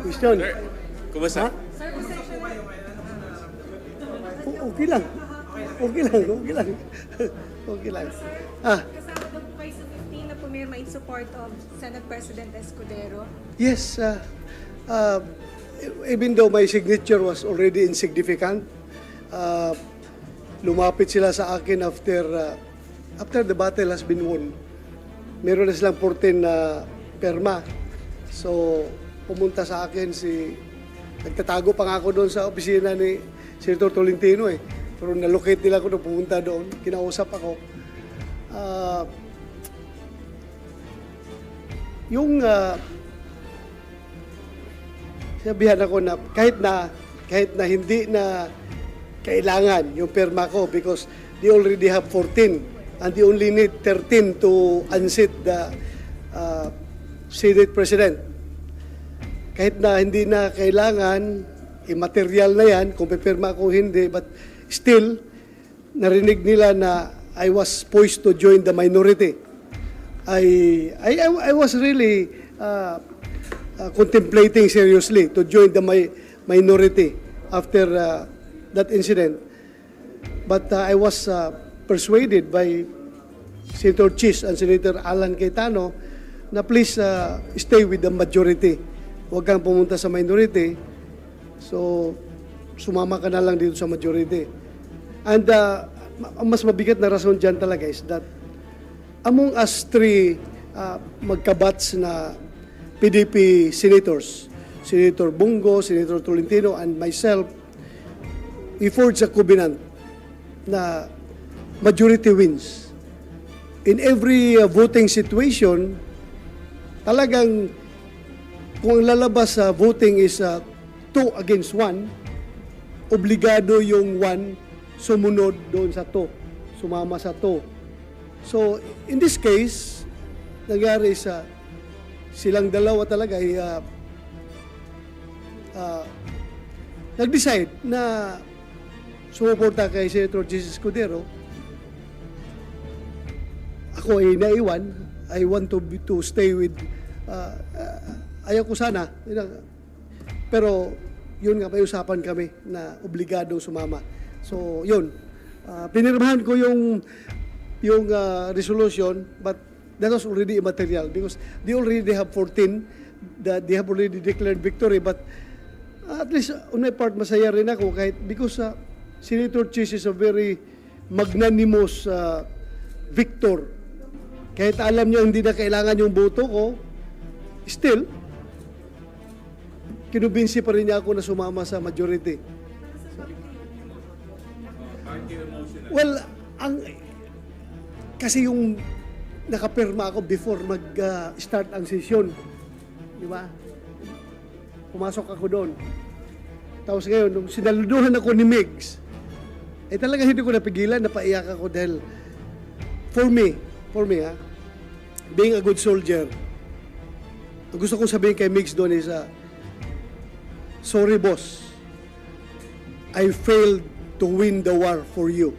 Question. Sir, kumusta? Ha? Okay lang. Okay lang. Okay lang. Okay lang. Ah, Kasama daw po kayo sa 15 na pumirma in support of Senate President Escudero. yes. Even though my signature was already insignificant, lumapit sila sa akin after the battle has been won. Meron na silang 14 na perma. So, pumunta sa akin nagtatago pa nga ako doon sa opisina ni Senator Tolentino eh. Pero nalocate nila ako doon, pumunta doon, kinausap ako. Sabihan ako na kahit na hindi na kailangan yung perma ko because they already have 14 and they only need 13 to unseat the Senate President. Kahit na hindi na kailangan, immaterial na yan, kung pipirma ko hindi, but still, narinig nila na I was poised to join the minority. I was really contemplating seriously to join the minority after that incident. But I was persuaded by Senator Chis and Senator Alan Cayetano na please stay with the majority. Huwag kang pumunta sa minority. So, sumama ka na lang dito sa majority. And ang mas mabigat na rason dyan talaga is that among us three magkabats na PDP senators, Senator Bungo, Senator Tolentino, and myself, we forged a covenant na majority wins. In every voting situation, talagang kung ang lalabas sa voting is 2 against 1, obligado yung 1 sumunod doon sa 2, sumama sa 2. So, in this case, nangyari silang dalawa talaga ay nag-decide na sumuporta kay Senator Jesus Escudero. Ako ay naiwan. I want to stay with ayaw ko sana. Pero yun nga, may usapan kami na obligadong sumama. So, yun. Pinirmahan ko yung resolution, but that was already immaterial because they already have 14 that they have already declared victory. But at least on my part, masaya rin ako kahit because Senator Chis is a very magnanimous victor. Kahit alam niya hindi na kailangan yung boto ko, still, kinubinsi pa rin niya ako na sumama sa majority. Well, kasi yung nakapirma ako before mag-start ang session. Di ba? Pumasok ako doon. Tapos ngayon, nung sinaluduhan ako ni Migs, talaga hindi ko napigilan, napaiyak ako dahil for me being a good soldier, gusto kong sabihin kay Migs doon is, sorry boss, I failed to win the war for you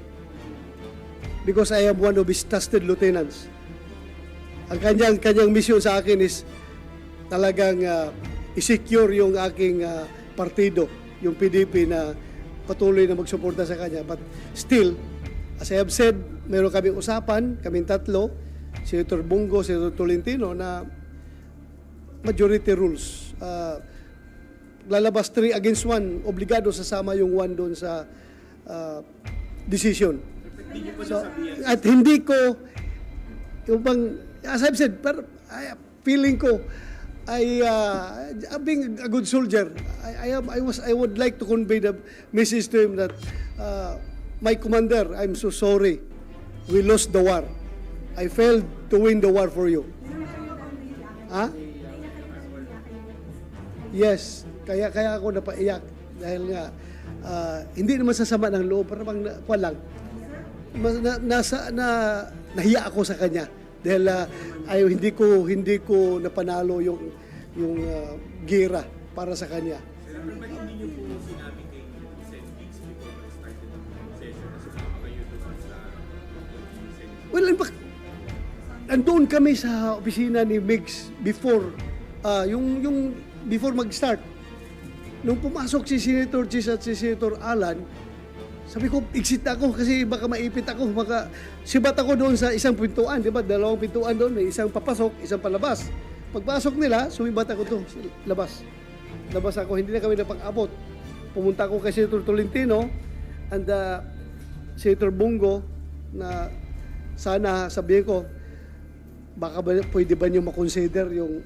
because I am one of his trusted lieutenants. Ang kanyang mission sa akin is talagang i-secure yung aking partido, yung PDP na patuloy na magsuporta sa kanya. But still, as I have said, meron kaming usapan, kaming tatlo, Senator Bungo, Senator Tolentino, na majority rules. Lalabas 3 against 1, obligado sasama yung 1 doon sa decision. So, at hindi ko, yung bang, as I've said, feeling ko, being a good soldier, I would like to convey the message to him that, my commander, I'm so sorry. We lost the war. I failed to win the war for you. Ha? Yes, kaya ako napaiyak dahil nga hindi naman sasama ng loob, parang walang nahiya ako sa kanya dahil hindi ko napanalo yung gira para sa kanya. Senator, ba't hindi niyo po sinabi kay Sen. Migs before mag-start yung session na sumama kayo doon sa Well, in fact, nandoon kami sa opisina ni Migs before yung before mag-start, nung pumasok si Senator Chis at si Senator Alan, sabi ko, exit ako kasi baka maipit ako. Baka sibat ako doon sa isang pintuan, di ba? Dalawang pintuan doon, may isang papasok, isang palabas. Pagpasok nila, sumibat ako to, labas. Labas ako, hindi na kami napag-abot. Pumunta ako kay Senator Tolentino and Senator Bongo na sana sabihin ko, baka pwede ba niyo makonsider yung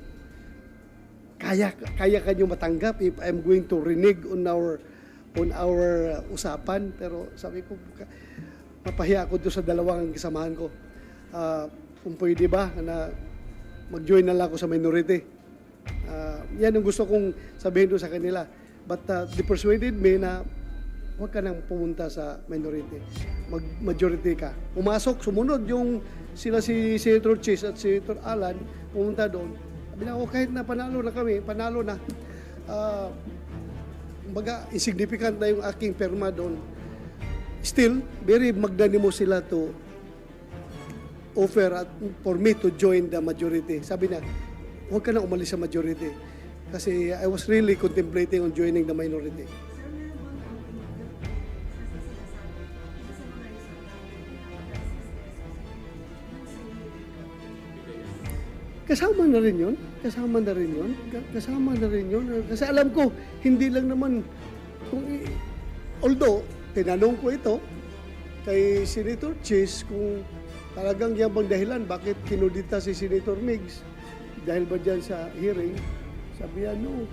kaya kanyo matanggap if I'm going to renege on our usapan. Pero sabi ko, mapahiya ako doon sa dalawang kasamahan ko. Kung pwede ba na mag-join na lang ako sa minority. Yan ang gusto kong sabihin doon sa kanila. But they persuaded me na huwag ka nang pumunta sa minority. Mag-majority ka. Pumasok, sumunod yung sila si Senator Chis at Senator Alan, pumunta doon. Sabi na ako, kahit na panalo na kami, panalo na. Baga, insignificant na yung aking perma doon. Still, very magnanimous sila to offer for me to join the majority. Sabi na, huwag ka na umalis sa majority. Kasi I was really contemplating on joining the minority. Kasama na rin yun. Kasama na rin yun. Kasama na rin yun. Kasi alam ko, hindi lang naman, although, tinanong ko ito kay Senator Chis kung talagang yan bang dahilan bakit kinudita si Senator Migs dahil ba dyan sa hearing. Sabi yan, no,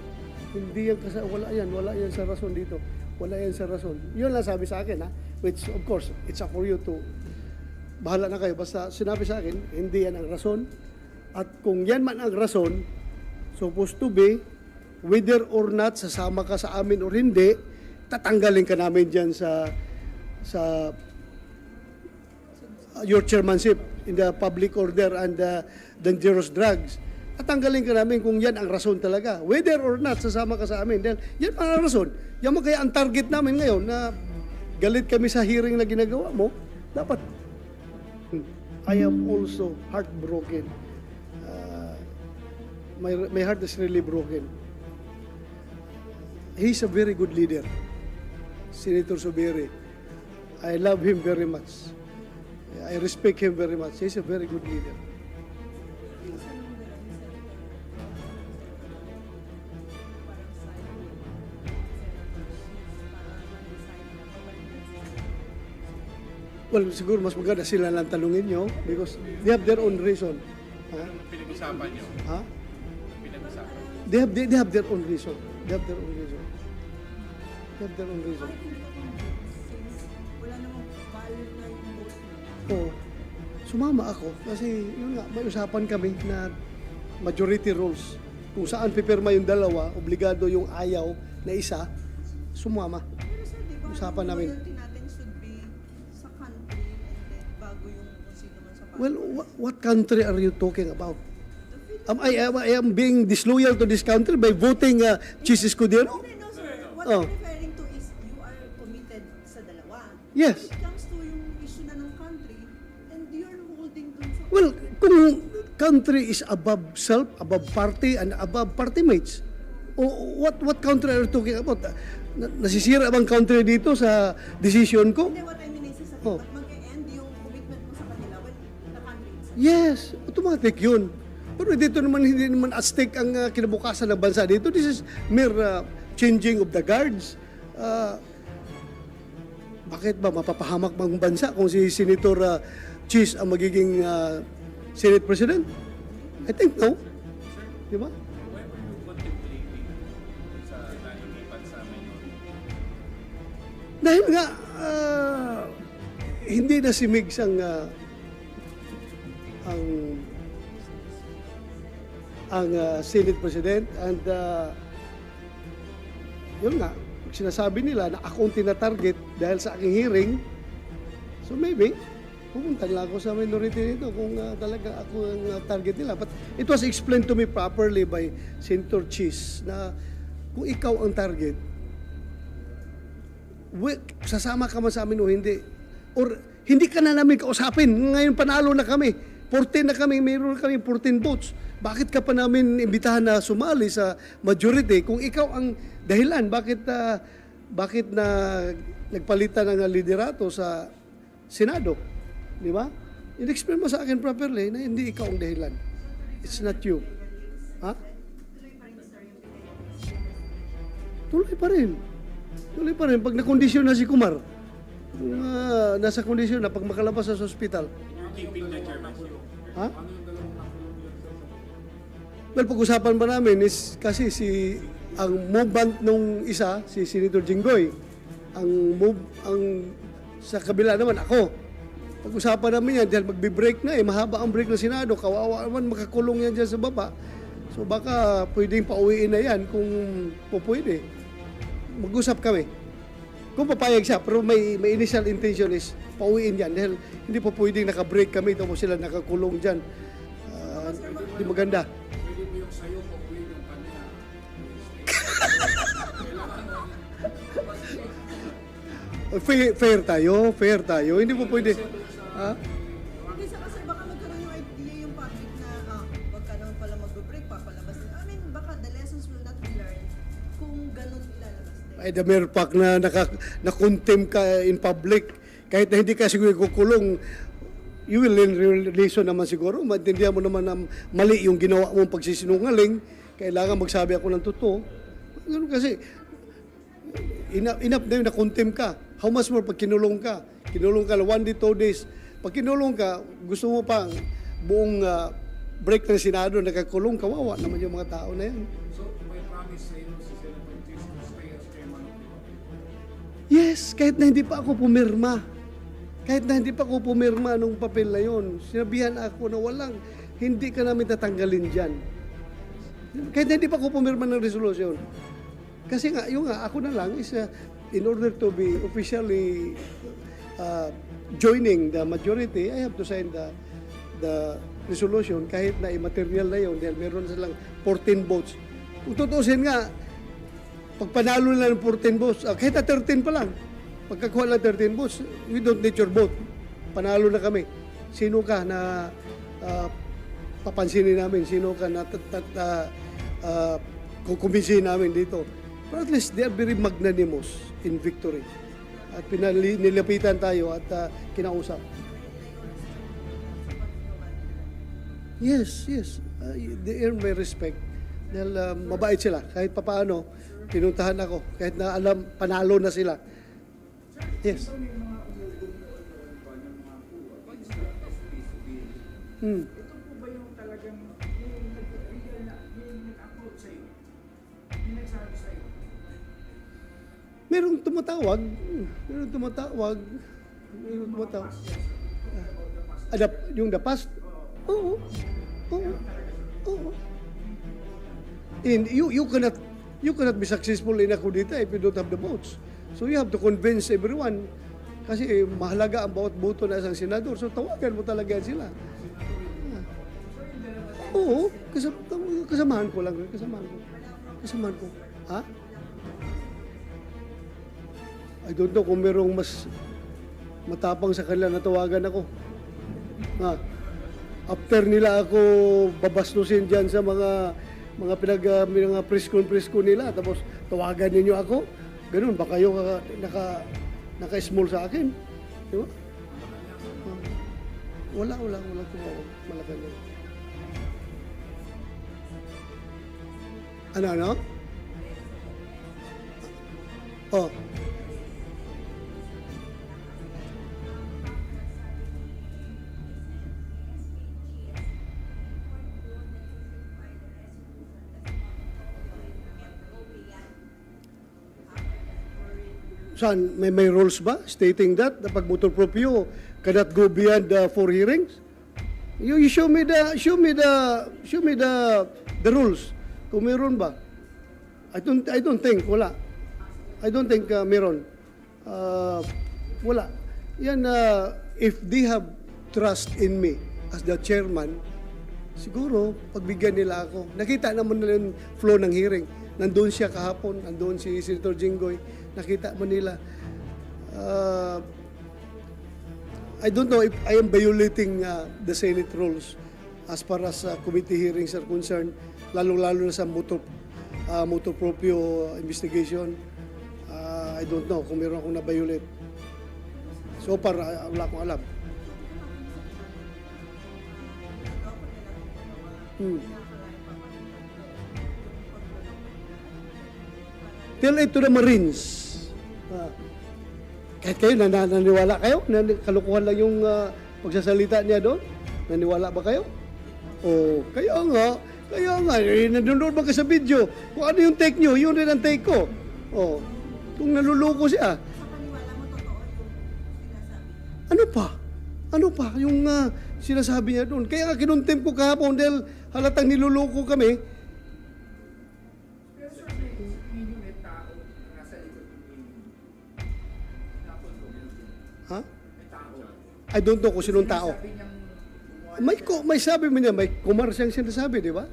hindi yan kasi wala yan sa rason dito. Wala yan sa rason. Yun lang sabi sa akin, ha? Which, of course, it's up for you to, bahala na kayo. Basta sinabi sa akin, hindi yan ang rason. At kung yan man ang rason, supposed to be, whether or not sasama ka sa amin or hindi, tatanggalin ka namin dyan sa your chairmanship in the public order and dangerous drugs. Tatanggalin ka namin kung yan ang rason talaga. Whether or not sasama ka sa amin. Dahil yan ang rason. Yan mo kaya ang target namin ngayon na galit kami sa hearing na ginagawa mo, dapat I am also heartbroken. My heart is really broken. He's a very good leader, Senator Zubiri. I love him very much. I respect him very much. He's a very good leader. Well, siguro mas maganda sila lang tanungin nyo because they have their own reason. Ha? Pinag-usapan nyo. Ha? Pinag-usapan. They have their own reason. They have their own reason. They have their own reason. Wala namang value na yung vote mo. Oo. Sumama ako kasi yun nga, may usapan kami na majority rules. Kung saan pipirma yung dalawa, obligado yung ayaw na isa, sumama. Pero sir, di ba, Usapan namin. loyalty natin should be sa country and then bago yung kung sino man sa Well, what country are you talking about? I am being disloyal to this country by voting Chis Escudero? No, sir. What Oh. I'm referring to is you are committed sa dalawa. Yes. When it comes to yung issue na ng country, and you're holding dun sa... Well, kung country is above self, above party, and above party mates, what country are you talking about? Nasisira bang country dito sa decision ko? Hindi, what I mean is, Oh. ba't mag-e-end yung commitment mo sa kanila when the country is... Yes, automatic yun. Pero dito naman, hindi naman at stake ang kinabukasan ng bansa dito. This is mere changing of the guards. Bakit ba mapapahamak bang bansa kung si Senator Chis ang magiging Senate President? I think no. Di ba? Why were you contemplating sa nalilipat sa minority? Dahil nga, hindi na si Migs ang Senate President and yun nga, sinasabi nila na ako ang tinatarget dahil sa aking hearing, so maybe pupunta lang ako sa minority nito kung talaga ako ang target nila. But it was explained to me properly by Senator Chis na kung ikaw ang target, sasama ka man sa amin o hindi. Or hindi ka na namin kausapin. Ngayon panalo na kami. 14 na kami, mayroon kami 14 votes. Bakit ka pa namin imbitahan na sumali sa majority kung ikaw ang dahilan? Bakit na nagpalitan ng liderato sa Senado? Di ba? In-explain mo sa akin properly na hindi ikaw ang dahilan. It's not you. Ha? Tuloy pa rin. Tuloy pa rin. Pag nakondisyon na si Kumar, nasa kondisyon na pag makalabas sa ospital. Keeping the chairmanship. Ha? Well, pag-usapan ba namin is kasi ang movement nung isa, si Senator Jinggoy, ang sa kabila naman ako. Pag-usapan namin yan, dahil magbe-break na mahaba ang break ng Senado, kawawa naman makakulong yan dyan sa baba. So baka pwedeng pauwiin na yan kung pwede. Mag-usap kami. Kung papayag siya, pero may initial intention is pauwiin yan dahil hindi po pwedeng naka-break kami tapos sila nakakulong dyan. Hindi maganda. Pwede mo yung sayo kung pwede yung kanya. Fair tayo. Hindi po pwede. Ha? Hindi sa kasi baka magkaroon yung idea yung public na wag ka naman pala mag-break, papalabas din. I mean, baka the lessons will not be learned kung ganun ilalabas din. Ay, the mere fact na na-contempt ka in public, kahit na hindi ka siguro kukulong, you will learn lesson naman siguro. Maintindihan mo naman na mali yung ginawa mong pagsisinungaling. Kailangan magsabi ako ng totoo. Ganun kasi, enough na yun, na-contempt ka. How much more pag kinulong ka? Kinulong ka 1 day, 2 days. Pag kinulong ka, gusto mo pa buong break ng Senado, nakakulong, kawawa naman yung mga tao na yan. So, may promise sa iyo si Senator Chis to stay as chairman of the committee. Yes, kahit na hindi pa ako pumirma. Kahit na hindi pa ako pumirma nung papel na yun, sinabihan ako na hindi ka namin tatanggalin dyan. Kahit na hindi pa ako pumirma ng resolution. Kasi nga, ako na lang is in order to be officially joining the majority, I have to sign the resolution kahit na immaterial na yun dahil meron silang 14 votes. Kung tutusin nga, pag panalo na ng 14 votes, kahit na 13 pa lang, pagkakuha ng 13 votes, we don't need your vote. Panalo na kami. Sino ka na papansinin namin? Sino ka na kukumbinsihin namin dito? But at least they are very magnanimous in victory. At nilapitan tayo at kinausap. Yes. They earn my respect. Dahil mabait sila. Kahit papaano, pinuntahan ako. Kahit na alam, panalo na sila. Yes. May mga umuulan pa ng mga what's the SPCB? Hmm. Ito po ba yung talagang yung nag-upload sa iyo? Yung nagsabi sa iyo? Merong tumatawag. Yung the past? Oo. And you cannot be successful in a coup d'etat if you don't have the votes. So you have to convince everyone. Kasi mahalaga ang bawat boto na isang senador. So tawagan mo talaga sila. Oo. Kasamahan ko lang. Kasamahan ko. Ha? I don't know kung merong mas matapang sa kanila na tawagan ako. Ha? After nila ako babastusin dyan sa mga presko nila, tapos tawagan ninyo ako, ganun, baka kayo naka-small sa akin. Di ba? Wala tumawag. Malacanang. Ano? Oh. Saan? May rules ba stating that? Na pag motor proprio cannot go beyond 4 hearings? You show me the rules. Kung meron ba? I don't think wala. I don't think meron. Wala. Yan if they have trust in me as the chairman, siguro pagbigyan nila ako. Nakita naman nila yung flow ng hearing. Nandoon siya kahapon, nandoon si Senator Jinggoy. Nakita mo nila. I don't know if I am violating the Senate rules. as far as committee hearings are concerned, lalo-lalo na sa motor proprio investigation. I don't know kung meron akong na-violate. So far, wala akong alam. Tell it to the Marines. Kahit kayo, naniwala kayo? Kalukuhan lang yung pagsasalita niya doon? Naniwala ba kayo? O, kaya nga, nanonood ba ka sa video? Kung ano yung take nyo, yun rin ang take ko. O, kung naluloko siya. Sa paniwala mo, totoo yung sinasabi. Ano pa yung sinasabi niya doon? Kaya nga kinuntem ko kahapon dahil halatang niluloko kami. Pero sir, may may tao na nasa likod ng Ha? may tao. I don't know kung sinong tao. Sabi niyang gumawa May sabi mo niya, may Kumar siyang sinasabi, di ba?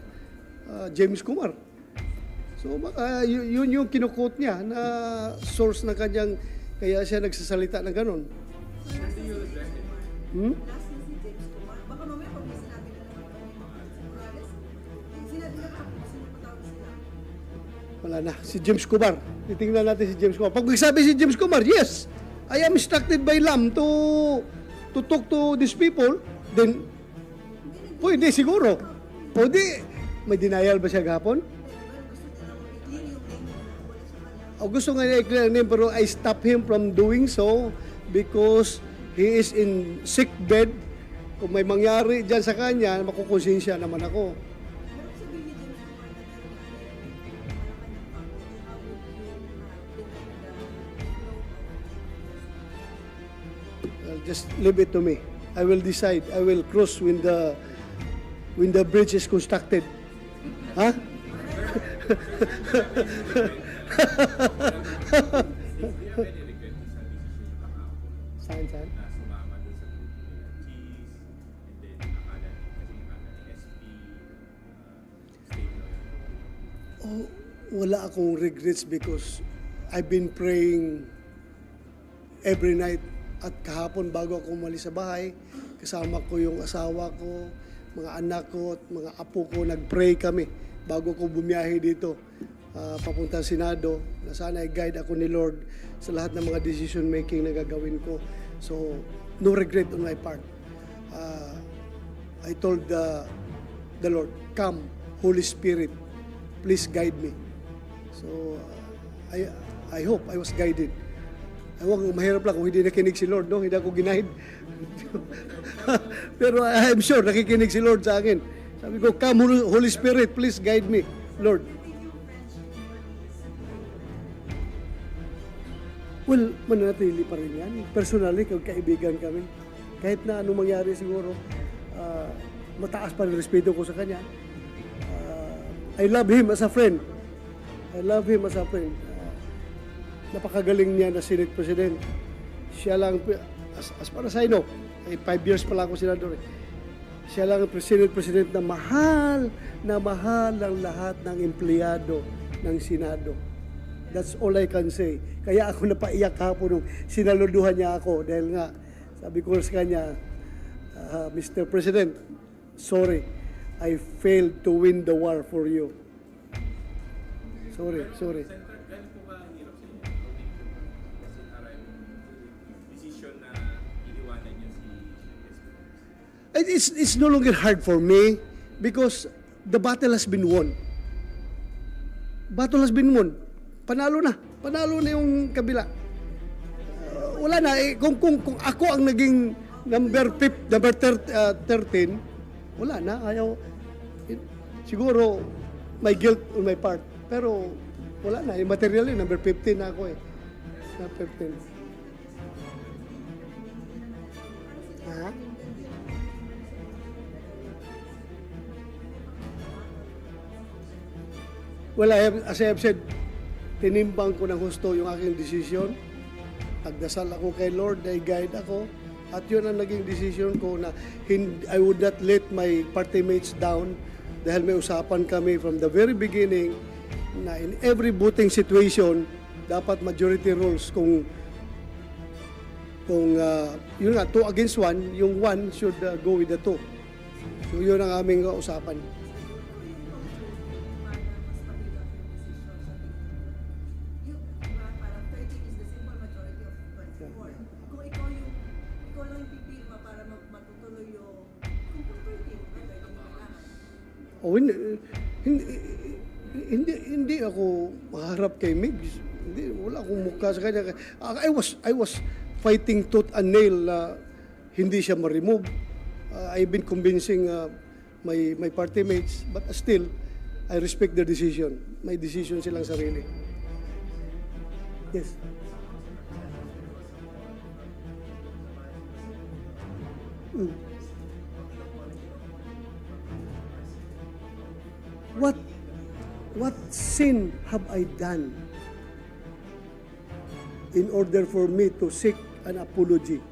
James Kumar. So baka yun yung kinukot niya na source na kanyang, kaya siya nagsasalita na gano'n. Last na si James Kumar. Baka mamaya pag may sinabi na naman kami Morales, sinabi na kami kung sino patawag sila. Wala na. Si James Kumar. Titingnan natin si James Kumar. Pag nagsabi si James Kumar, yes, I am instructed by LAM to talk to these people, then, pwede siguro. Pwede. May denial ba siya gahapon? O gusto nga niya i-clear ang name, pero I stop him from doing so because he is in sick bed. Kung may mangyari dyan sa kanya, makukonsensya naman ako. Pero sabihin ni James Kumar na Well, just leave it to me. I will decide. I will cross when the bridge is constructed. Ha? Do you have any regret sa decision niyo kahapon Saan? na sumama doon sa grupo nila Cheese, and then akala ni SP, state lawyer? Oh, wala akong regrets because I've been praying every night at kahapon bago ako umalis sa bahay. Kasama ko yung asawa ko, mga anak ko at mga apo ko. Nag-pray kami bago ko bumiyahe dito papunta sa Senado na sana i-guide ako ni Lord sa lahat ng mga decision making na gagawin ko. So, no regret on my part. I told the Lord, come, Holy Spirit, please guide me. So, I hope I was guided. Ewan, mahirap lang kung hindi nakinig si Lord, no? Hindi ako ginaid. Pero I'm sure nakikinig si Lord sa akin. Sabi ko, come, Holy Spirit, please guide me, Lord. Well, mananatili pa rin yan. Personally, kaibigan kami. Kahit na anong mangyari siguro, mataas pa rin respeto ko sa kanya. I love him as a friend. Napakagaling niya na Senate President. Siya lang, as far as I know, 5 years pa lang ako senador. Siya lang ang Senate President na mahal ang lahat ng empleyado ng Senado. That's all I can say. Kaya ako napaiyak hapon nung sinaluduhan niya ako dahil nga, sabi ko sa kanya, Mr. President, sorry, I failed to win the war for you. Sorry. Senator, gano'n po ba hirap sa inyo? Kasi arrive decision na iniwanan niya si SP? It's no longer hard for me because the battle has been won. Panalo na yung kabila. Wala na kung ako ang naging number 13, wala na, ayaw. Siguro may guilt on my part, pero wala na, yung material yun, number 15 na ako number 15. Ha? Well, as I have said, tinimbang ko ng husto yung aking desisyon. Nagdasal ako kay Lord, na i-guide ako. At yun ang naging decision ko na I would not let my party mates down dahil may usapan kami from the very beginning na in every voting situation, dapat majority rules kung yun nga, 2 against 1, yung 1 should go with the 2. So yun ang aming usapan. Parang 13 is the simple majority of 24. Kung ikaw lang yung pipirma para matutuloy yung kung 13, pwede mo kailangan. O hindi ako maharap kay Migs. Hindi, wala akong mukha sa kanya. I was fighting tooth and nail na hindi siya ma-remove. I've been convincing my party mates, but still, I respect their decision. May decision silang sarili. Yes. What sin have I done in order for me to seek an apology?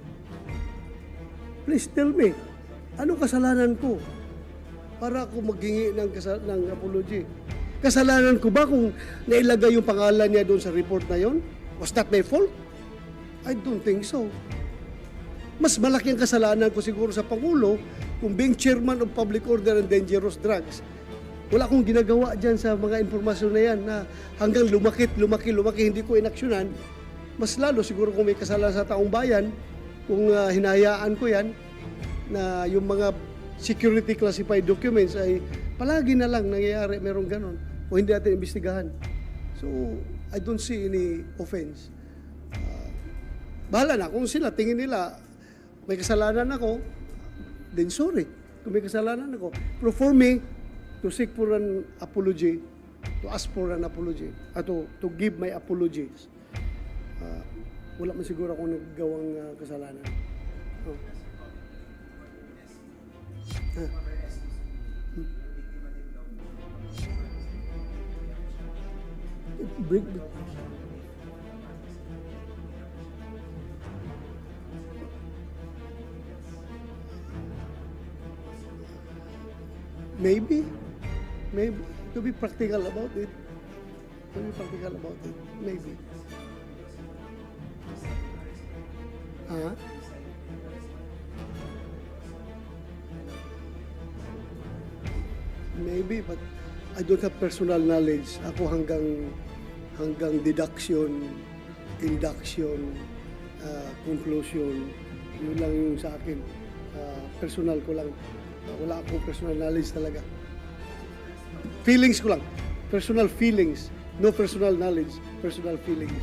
Please tell me, anong kasalanan ko para ako maghingi ng apology? Kasalanan ko ba kung nailagay yung pangalan niya doon sa report na yon? Was that my fault? I don't think so. Mas malaki ang kasalanan ko siguro sa Pangulo kung being chairman of Public Order and Dangerous Drugs. Wala akong ginagawa dyan sa mga informasyon na yan na hanggang lumaki, hindi ko inaksyonan. Mas lalo siguro kung may kasalanan sa taong bayan, kung hinayaan ko yan, na yung mga security classified documents ay palagi na lang nangyayari, merong ganon, o hindi natin imbestigahan. So, I don't see any offense. Bahala na, kung sila tingin nila may kasalanan ako, then sorry, kung may kasalanan ako. Pero for me, to seek for an apology, to ask for an apology, to give my apologies, wala man siguro akong naggawang kasalanan. Oh. Break. Maybe. To be practical about it. Maybe. Maybe, but I don't have personal knowledge. Ako hanggang deduction, induction, conclusion, yun lang yung sa akin. Personal ko lang. Wala akong personal knowledge talaga. Feelings ko lang. Personal feelings. No personal knowledge. Personal feelings.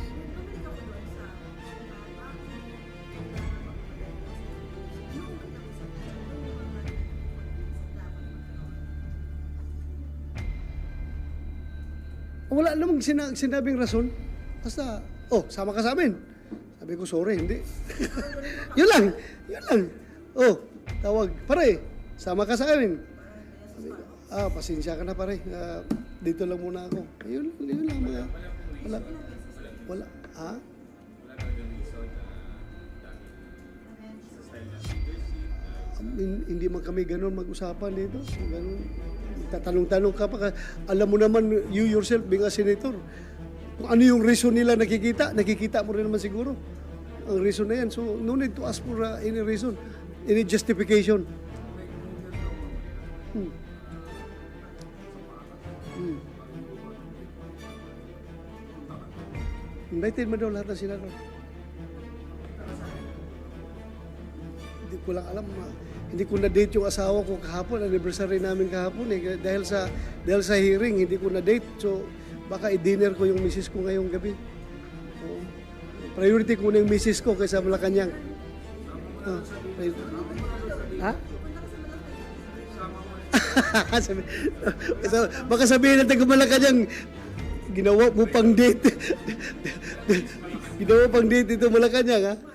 Wala namang sinabing rason. Basta, sama ka sa amin. Sabi ko, sorry, hindi. Yun lang. Tawag, pare, sama ka sa amin. Sabi ko, pasensya ka na pare. Dito lang muna ako. Yun lang mga. Wala. Wala talagang reason na dahil sa style ng leadership, Hindi man kami ganun mag-usapan dito. Ganun. Tatanong-tanong ka pa. Alam mo naman, you yourself being a senator, kung ano yung reason nila nakikita mo rin naman siguro. Ang reason na yan. So, no need to ask for any reason, any justification. Invited mo daw lahat ng senador. Hindi ko lang alam. Hindi ko na-date yung asawa ko kahapon. Anniversary namin kahapon. Dahil sa hearing, hindi ko na-date. So, baka i-dinner ko yung misis ko ngayong gabi. So, priority ko na yung misis ko kaysa Malacanang. Ha? Baka sabihin ng taga Malacanang, ginawa mo pang date. Ginawa pang date ito Malacanang, ha?